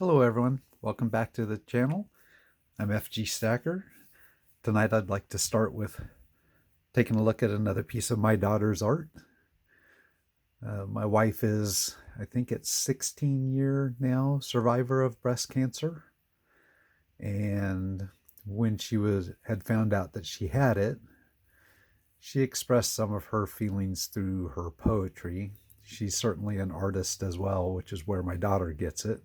Hello everyone, welcome back to the channel. I'm FG Stacker. Tonight I'd like to start with taking a look at another piece of my daughter's art. My wife is, I think it's 16-year now, survivor of breast cancer. And when she had found out that she had it, she expressed some of her feelings through her poetry. She's certainly an artist as well, which is where my daughter gets it.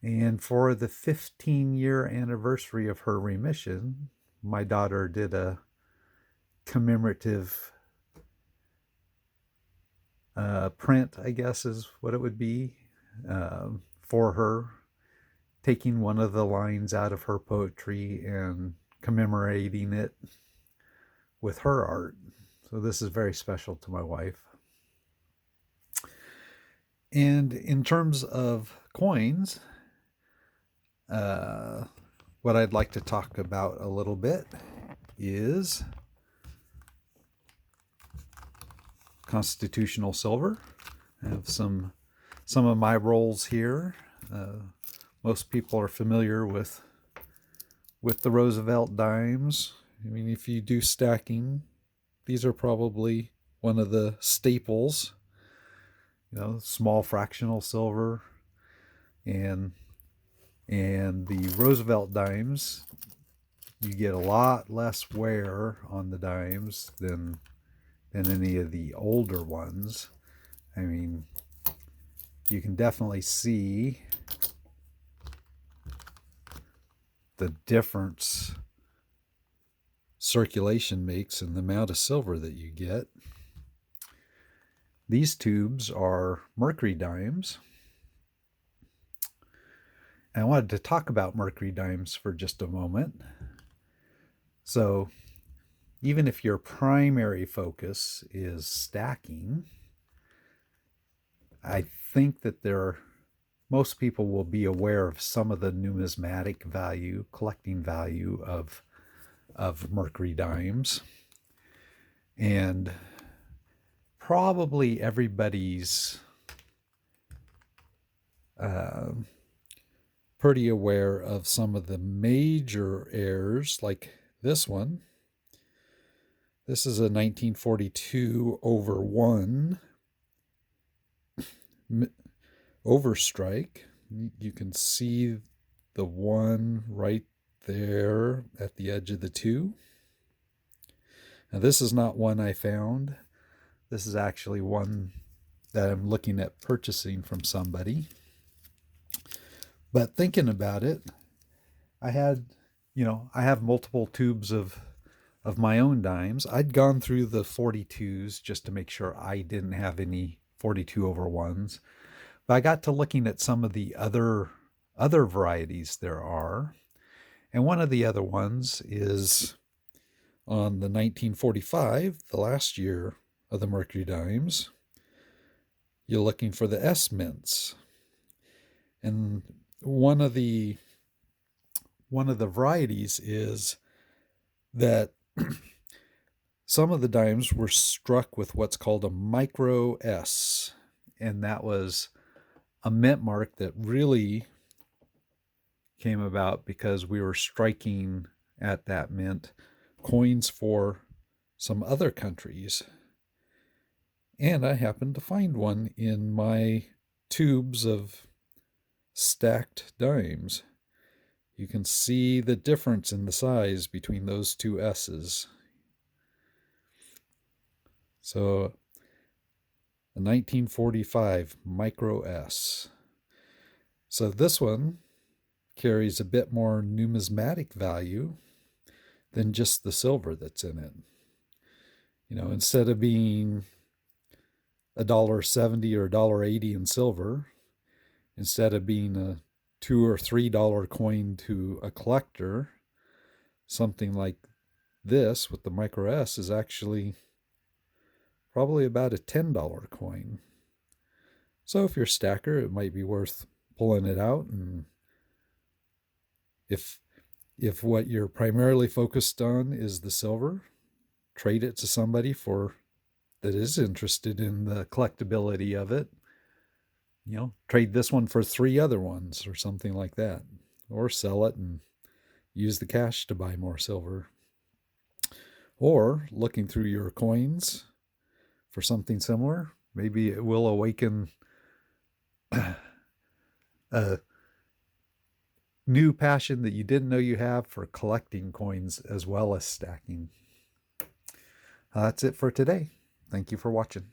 And for the 15-year anniversary of her remission, my daughter did a commemorative print, I guess is what it would be, for her, taking one of the lines out of her poetry and commemorating it with her art. So this is very special to my wife. And in terms of coins, what I'd like to talk about a little bit is constitutional silver. I have some of my rolls here. Most people are familiar with the Roosevelt dimes. I mean, if you do stacking, these are probably one of the staples. You know, small fractional silver, and the Roosevelt dimes, you get a lot less wear on the dimes than any of the older ones. I mean, you can definitely see the difference circulation makes in the amount of silver that you get. These tubes are mercury dimes. And I wanted to talk about mercury dimes for just a moment. So even if your primary focus is stacking, I think that most people will be aware of some of the numismatic value, collecting value of mercury dimes. And probably everybody's pretty aware of some of the major errors, like this one. This is a 1942 over 1 overstrike. You can see the 1 right there at the edge of the 2. Now this is not one I found. This is actually one that I'm looking at purchasing from somebody. But thinking about it, I have multiple tubes of my own dimes. I'd gone through the 42s just to make sure I didn't have any 42 over 1s. But I got to looking at some of the other varieties there are. And one of the other ones is on the 1945, the last year of the mercury dimes. You're looking for the S mints. And one of the varieties is that some of the dimes were struck with what's called a micro S, and that was a mint mark that really came about because we were striking at that mint coins for some other countries. And I happened to find one in my tubes of stacked dimes. You can see the difference in the size between those two S's. So a 1945 micro S. So this one carries a bit more numismatic value than just the silver that's in it. You know, instead of being $1.70 or $1.80 in silver, instead of being a $2 or $3 coin to a collector, something like this with the micro S is actually probably about a $10 coin. So if you're a stacker, it might be worth pulling it out, and if what you're primarily focused on is the silver, trade it to somebody that is interested in the collectability of it. trade this one for 3 other ones or something like that, or sell it and use the cash to buy more silver. Or looking through your coins for something similar, maybe it will awaken a new passion that you didn't know you have for collecting coins as well as stacking. That's it for today. Thank you for watching.